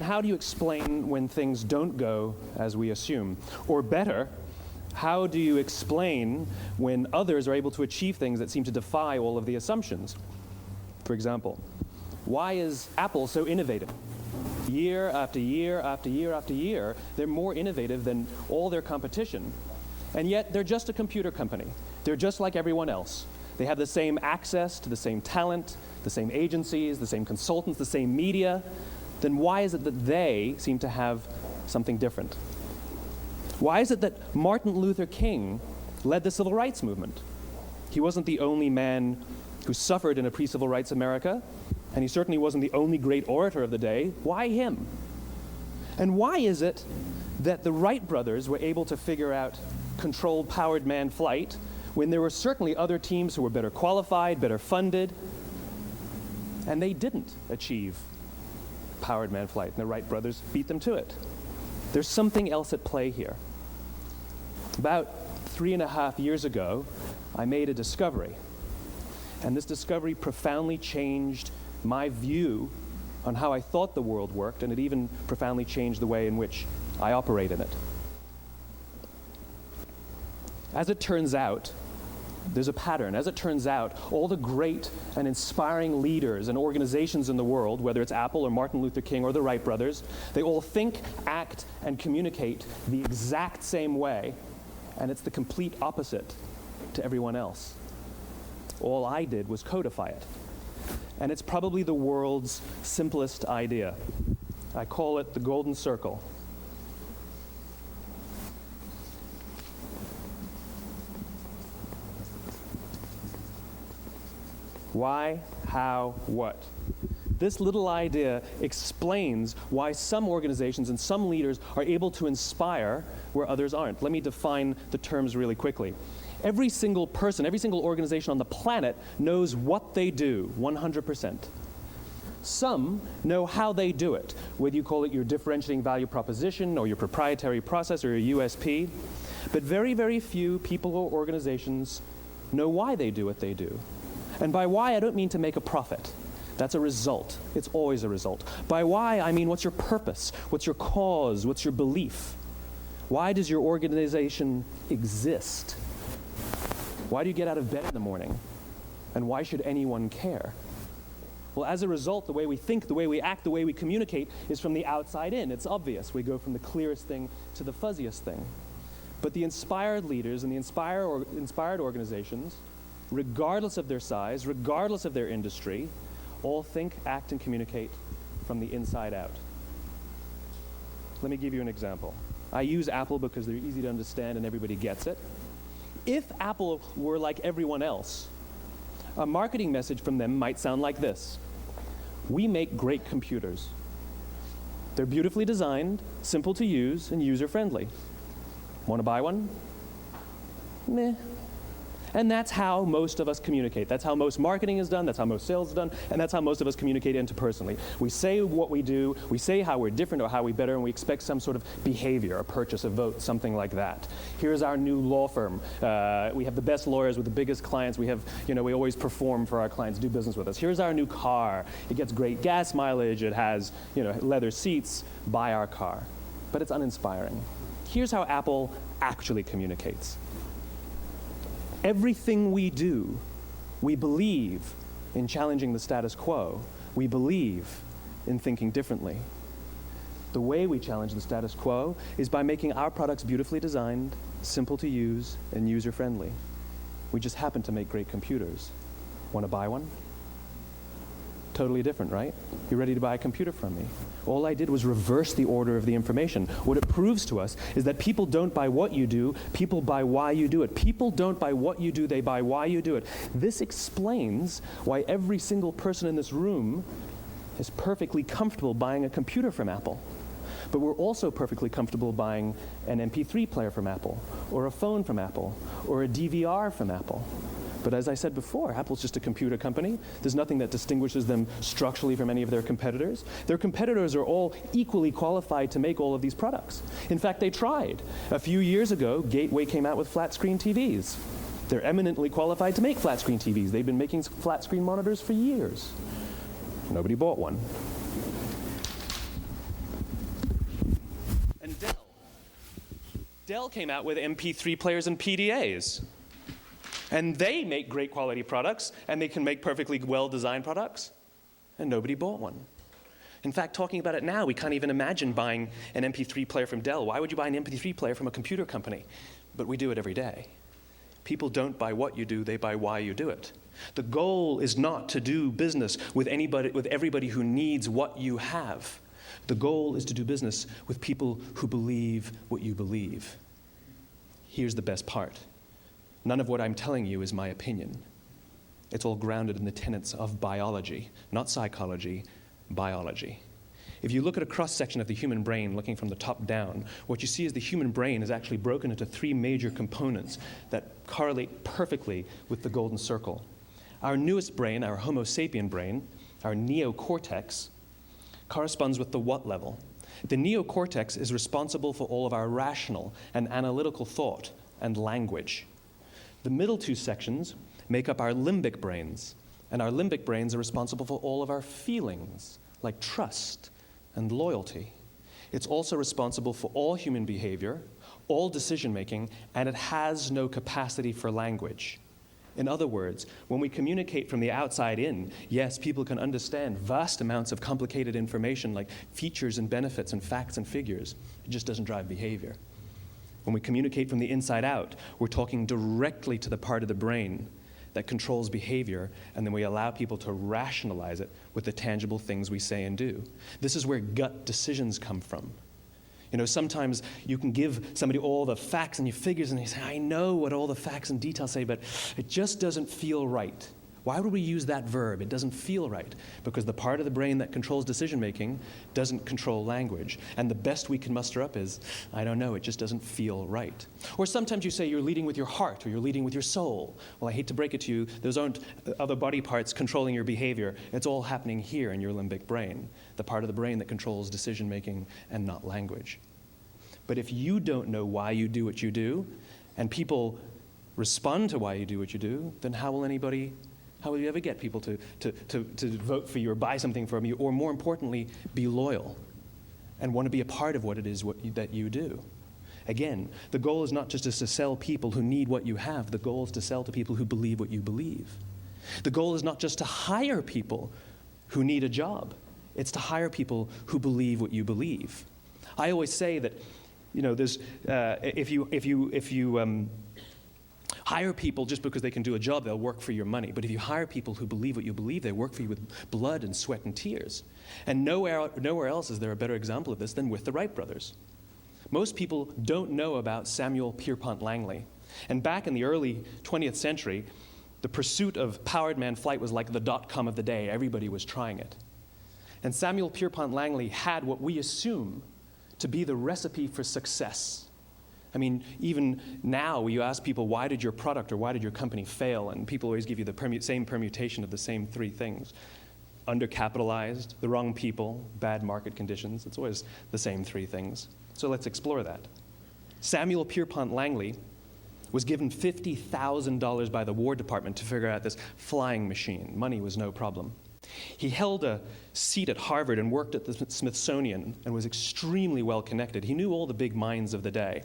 how do you explain when things don't go as we assume? Or better, how do you explain when others are able to achieve things that seem to defy all of the assumptions? For example, why is Apple so innovative? Year after year after year after year, they're more innovative than all their competition. And yet, they're just a computer company. They're just like everyone else. They have the same access to the same talent, the same agencies, the same consultants, the same media. Then why is it that they seem to have something different? Why is it that Martin Luther King led the civil rights movement? He wasn't the only man who suffered in a pre-civil rights America, and he certainly wasn't the only great orator of the day. Why him? And why is it that the Wright brothers were able to figure out controlled powered manned flight when there were certainly other teams who were better qualified, better funded, and they didn't achieve powered manned flight, and the Wright brothers beat them to it? There's something else at play here. About 3.5 years ago, I made a discovery, and this discovery profoundly changed my view on how I thought the world worked, and it even profoundly changed the way in which I operate in it. As it turns out, there's a pattern. As it turns out, all the great and inspiring leaders and organizations in the world, whether it's Apple or Martin Luther King or the Wright brothers, they all think, act, and communicate the exact same way, and it's the complete opposite to everyone else. All I did was codify it. And it's probably the world's simplest idea. I call it the golden circle. Why, how, what? This little idea explains why some organizations and some leaders are able to inspire where others aren't. Let me define the terms really quickly. Every single person, every single organization on the planet knows what they do, 100%. Some know how they do it, whether you call it your differentiating value proposition or your proprietary process or your USP. But very, very few people or organizations know why they do what they do. And by why, I don't mean to make a profit. That's a result. It's always a result. By why, I mean what's your purpose? What's your cause? What's your belief? Why does your organization exist? Why do you get out of bed in the morning? And why should anyone care? Well, as a result, the way we think, the way we act, the way we communicate is from the outside in. It's obvious. We go from the clearest thing to the fuzziest thing. But the inspired leaders and the inspired organizations, regardless of their size, regardless of their industry, all think, act, and communicate from the inside out. Let me give you an example. I use Apple because they're easy to understand and everybody gets it. If Apple were like everyone else, a marketing message from them might sound like this. We make great computers. They're beautifully designed, simple to use, and user-friendly. Want to buy one? Meh. And that's how most of us communicate. That's how most marketing is done, that's how most sales is done, and that's how most of us communicate interpersonally. We say what we do, we say how we're different or how we're better, and we expect some sort of behavior, a purchase, a vote, something like that. Here's our new law firm. We have the best lawyers with the biggest clients. We have, we always perform for our clients, do business with us. Here's our new car. It gets great gas mileage. It has, leather seats. Buy our car. But it's uninspiring. Here's how Apple actually communicates. Everything we do, we believe in challenging the status quo. We believe in thinking differently. The way we challenge the status quo is by making our products beautifully designed, simple to use, and user-friendly. We just happen to make great computers. Want to buy one? Totally different, right? You're ready to buy a computer from me. All I did was reverse the order of the information. What it proves to us is that people don't buy what you do, people buy why you do it. People don't buy what you do, they buy why you do it. This explains why every single person in this room is perfectly comfortable buying a computer from Apple. But we're also perfectly comfortable buying an MP3 player from Apple, or a phone from Apple, or a DVR from Apple. But as I said before, Apple's just a computer company. There's nothing that distinguishes them structurally from any of their competitors. Their competitors are all equally qualified to make all of these products. In fact, they tried. A few years ago, Gateway came out with flat-screen TVs. They're eminently qualified to make flat-screen TVs. They've been making flat-screen monitors for years. Nobody bought one. Dell came out with MP3 players and PDAs. And they make great quality products, and they can make perfectly well-designed products, and nobody bought one. In fact, talking about it now, we can't even imagine buying an MP3 player from Dell. Why would you buy an MP3 player from a computer company? But we do it every day. People don't buy what you do, they buy why you do it. The goal is not to do business with everybody who needs what you have. The goal is to do business with people who believe what you believe. Here's the best part. None of what I'm telling you is my opinion. It's all grounded in the tenets of biology, not psychology, biology. If you look at a cross-section of the human brain, looking from the top down, what you see is the human brain is actually broken into three major components that correlate perfectly with the golden circle. Our newest brain, our Homo sapien brain, our neocortex, corresponds with the what level. The neocortex is responsible for all of our rational and analytical thought and language. The middle two sections make up our limbic brains, and our limbic brains are responsible for all of our feelings, like trust and loyalty. It's also responsible for all human behavior, all decision-making, and it has no capacity for language. In other words, when we communicate from the outside in, yes, people can understand vast amounts of complicated information like features and benefits and facts and figures. It just doesn't drive behavior. When we communicate from the inside out, we're talking directly to the part of the brain that controls behavior, and then we allow people to rationalize it with the tangible things we say and do. This is where gut decisions come from. You know, sometimes you can give somebody all the facts and your figures, and they say, I know what all the facts and details say, but it just doesn't feel right. Why would we use that verb? It doesn't feel right. Because the part of the brain that controls decision-making doesn't control language. And the best we can muster up is, I don't know, it just doesn't feel right. Or sometimes you say you're leading with your heart or you're leading with your soul. Well, I hate to break it to you, those aren't other body parts controlling your behavior. It's all happening here in your limbic brain, the part of the brain that controls decision-making and not language. But if you don't know why you do what you do, and people respond to why you do what you do, then how will you ever get people to vote for you or buy something from you, or more importantly, be loyal and want to be a part of what it is that you do? Again, the goal is not just to sell people who need what you have. The goal is to sell to people who believe what you believe. The goal is not just to hire people who need a job. It's to hire people who believe what you believe. I always say that, you know, there's if you hire people just because they can do a job, they'll work for your money. But if you hire people who believe what you believe, they work for you with blood and sweat and tears. And nowhere else is there a better example of this than with the Wright brothers. Most people don't know about Samuel Pierpont Langley. And back in the early 20th century, the pursuit of powered man flight was like the dot-com of the day. Everybody was trying it. And Samuel Pierpont Langley had what we assume to be the recipe for success. I mean, even now, you ask people, why did your product or why did your company fail? And people always give you the same permutation of the same three things. Undercapitalized, the wrong people, bad market conditions. It's always the same three things. So let's explore that. Samuel Pierpont Langley was given $50,000 by the War Department to figure out this flying machine. Money was no problem. He held a seat at Harvard and worked at the Smithsonian and was extremely well connected. He knew all the big minds of the day.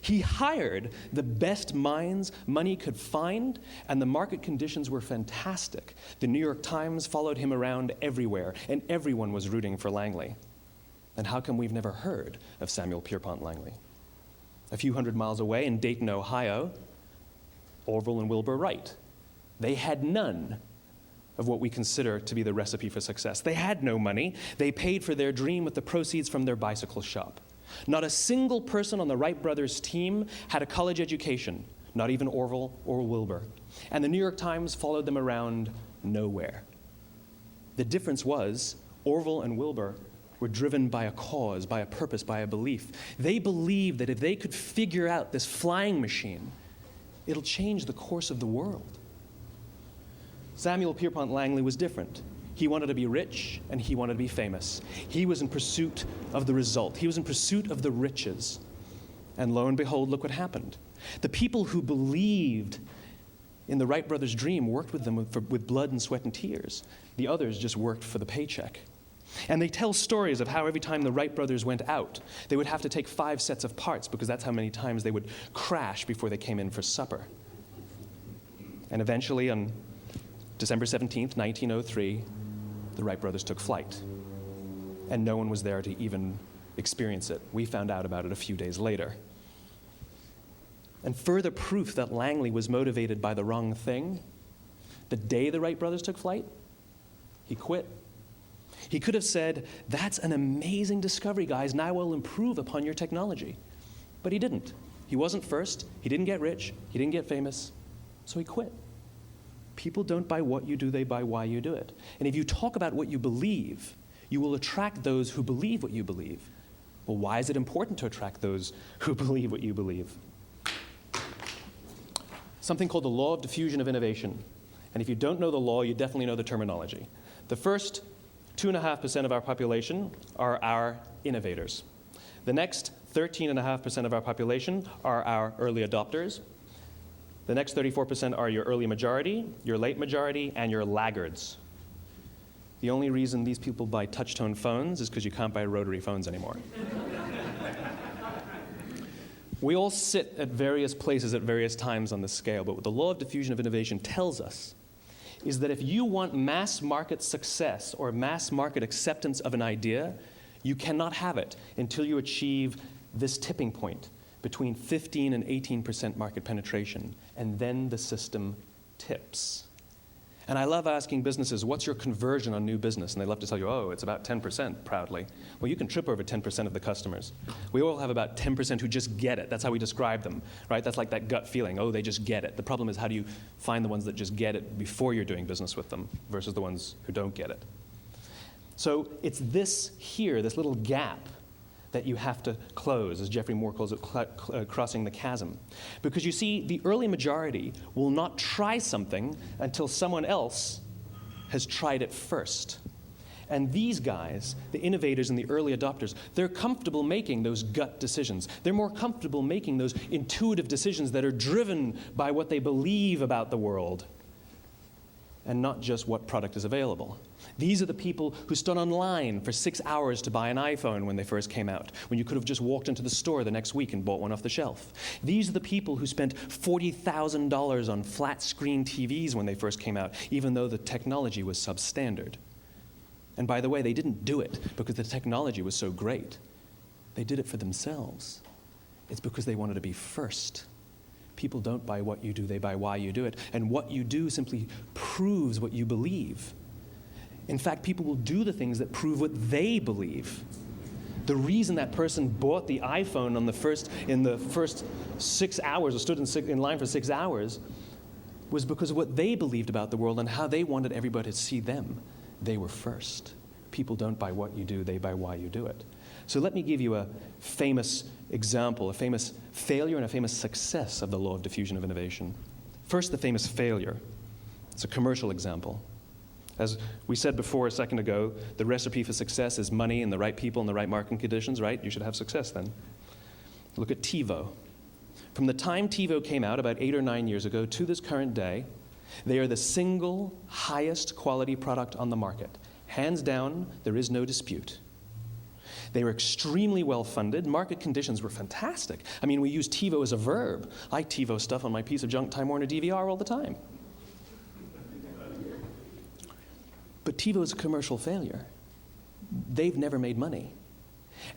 He hired the best minds money could find, and the market conditions were fantastic. The New York Times followed him around everywhere, and everyone was rooting for Langley. And how come we've never heard of Samuel Pierpont Langley? A few hundred miles away in Dayton, Ohio, Orville and Wilbur Wright. They had none of what we consider to be the recipe for success. They had no money. They paid for their dream with the proceeds from their bicycle shop. Not a single person on the Wright brothers' team had a college education, not even Orville or Wilbur. And the New York Times followed them around nowhere. The difference was Orville and Wilbur were driven by a cause, by a purpose, by a belief. They believed that if they could figure out this flying machine, it'll change the course of the world. Samuel Pierpont Langley was different. He wanted to be rich, and he wanted to be famous. He was in pursuit of the result. He was in pursuit of the riches. And lo and behold, look what happened. The people who believed in the Wright brothers' dream worked with them with blood and sweat and tears. The others just worked for the paycheck. And they tell stories of how every time the Wright brothers went out, they would have to take 5 sets of parts because that's how many times they would crash before they came in for supper. And eventually, on December 17th, 1903, the Wright brothers took flight. And no one was there to even experience it. We found out about it a few days later. And further proof that Langley was motivated by the wrong thing, the day the Wright brothers took flight, he quit. He could have said, "That's an amazing discovery, guys. Now we'll improve upon your technology." But he didn't. He wasn't first. He didn't get rich. He didn't get famous. So he quit. People don't buy what you do, they buy why you do it. And if you talk about what you believe, you will attract those who believe what you believe. Well, why is it important to attract those who believe what you believe? Something called the law of diffusion of innovation. And if you don't know the law, you definitely know the terminology. The first 2.5% of our population are our innovators. The next 13.5% of our population are our early adopters. The next 34% are your early majority, your late majority, and your laggards. The only reason these people buy touch-tone phones is because you can't buy rotary phones anymore. We all sit at various places at various times on the scale, but what the law of diffusion of innovation tells us is that if you want mass market success or mass market acceptance of an idea, you cannot have it until you achieve this tipping point between 15 and 18% market penetration, and then the system tips. And I love asking businesses, what's your conversion on new business? And they love to tell you, oh, it's about 10% proudly. Well, you can trip over 10% of the customers. We all have about 10% who just get it. That's how we describe them, right? That's like that gut feeling, oh, they just get it. The problem is, how do you find the ones that just get it before you're doing business with them versus the ones who don't get it? So it's this here, this little gap, that you have to close, as Geoffrey Moore calls it, crossing the chasm. Because you see, the early majority will not try something until someone else has tried it first. And these guys, the innovators and the early adopters, they're comfortable making those gut decisions. They're more comfortable making those intuitive decisions that are driven by what they believe about the world and not just what product is available. These are the people who stood online for 6 hours to buy an iPhone when they first came out, when you could have just walked into the store the next week and bought one off the shelf. These are the people who spent $40,000 on flat-screen TVs when they first came out, even though the technology was substandard. And by the way, they didn't do it because the technology was so great. They did it for themselves. It's because they wanted to be first. People don't buy what you do, they buy why you do it. And what you do simply proves what you believe. In fact, people will do the things that prove what they believe. The reason that person bought the iPhone in the first 6 hours, or stood in line for 6 hours, was because of what they believed about the world and how they wanted everybody to see them. They were first. People don't buy what you do, they buy why you do it. So let me give you a famous example, a famous failure and a famous success of the law of diffusion of innovation. First, the famous failure. It's a commercial example. As we said before a second ago, the recipe for success is money and the right people and the right marketing conditions, right? You should have success then. Look at TiVo. From the time TiVo came out about 8 or 9 years ago to this current day, they are the single highest quality product on the market. Hands down, there is no dispute. They were extremely well funded. Market conditions were fantastic. I mean, we use TiVo as a verb. I TiVo stuff on my piece of junk Time Warner DVR all the time. But TiVo is a commercial failure. They've never made money.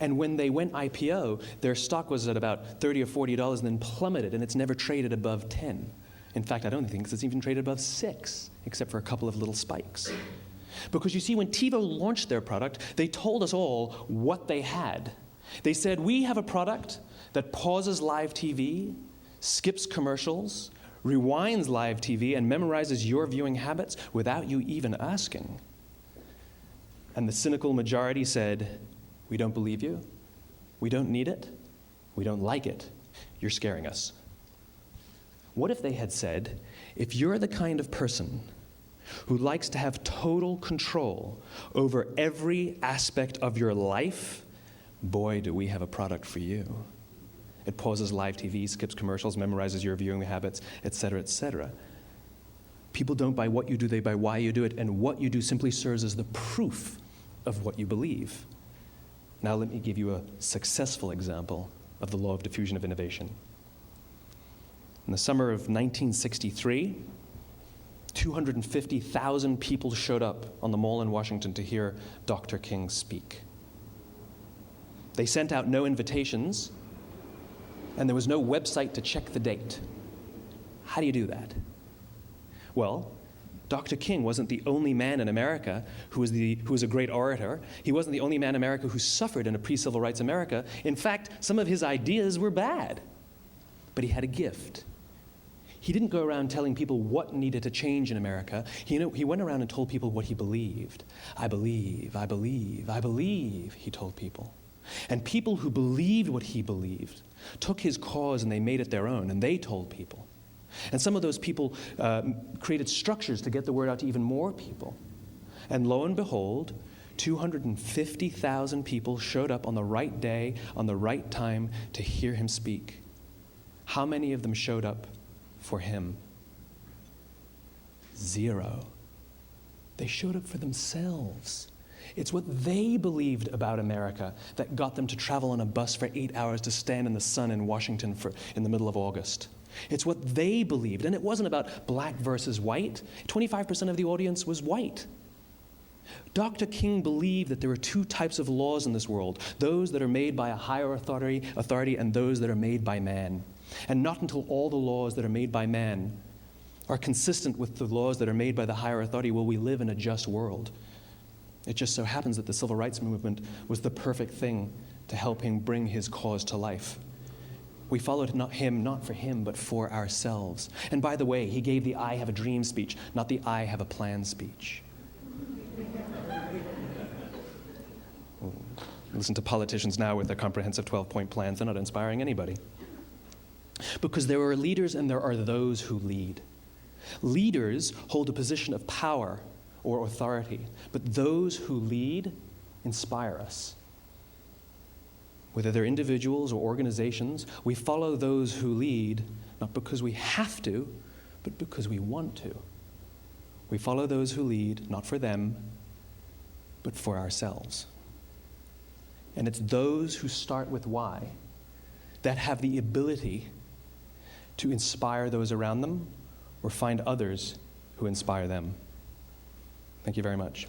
And when they went IPO, their stock was at about $30 or $40 and then plummeted, and it's never traded above 10. In fact, I don't think it's even traded above 6, except for a couple of little spikes. Because you see, when TiVo launched their product, they told us all what they had. They said, we have a product that pauses live TV, skips commercials, rewinds live TV, and memorizes your viewing habits without you even asking. And the cynical majority said, we don't believe you, we don't need it, we don't like it, you're scaring us. What if they had said, if you're the kind of person who likes to have total control over every aspect of your life, boy, do we have a product for you. It pauses live TV, skips commercials, memorizes your viewing habits, etc., etc. People don't buy what you do, they buy why you do it, and what you do simply serves as the proof of what you believe. Now let me give you a successful example of the law of diffusion of innovation. In the summer of 1963, 250,000 people showed up on the Mall in Washington to hear Dr. King speak. They sent out no invitations, and there was no website to check the date. How do you do that? Well, Dr. King wasn't the only man in America who was a great orator. He wasn't the only man in America who suffered in a pre-civil rights America. In fact, some of his ideas were bad. But he had a gift. He didn't go around telling people what needed to change in America. He went around and told people what he believed. I believe, I believe, I believe, he told people. And people who believed what he believed took his cause and they made it their own, and they told people. And some of those people created structures to get the word out to even more people. And lo and behold, 250,000 people showed up on the right day, on the right time to hear him speak. How many of them showed up for him? 0. They showed up for themselves. It's what they believed about America that got them to travel on a bus for 8 hours to stand in the sun in Washington in the middle of August. It's what they believed, and it wasn't about black versus white. 25% of the audience was white. Dr. King believed that there are 2 types of laws in this world, those that are made by a higher authority and those that are made by man. And not until all the laws that are made by man are consistent with the laws that are made by the higher authority will we live in a just world. It just so happens that the civil rights movement was the perfect thing to help him bring his cause to life. We followed him not for him, but for ourselves. And by the way, he gave the I have a dream speech, not the I have a plan speech. Listen to politicians now with their comprehensive 12-point plans. They're not inspiring anybody. Because there are leaders and there are those who lead. Leaders hold a position of power or authority, but those who lead inspire us. Whether they're individuals or organizations, we follow those who lead, not because we have to, but because we want to. We follow those who lead, not for them, but for ourselves. And it's those who start with why that have the ability to inspire those around them or find others who inspire them. Thank you very much.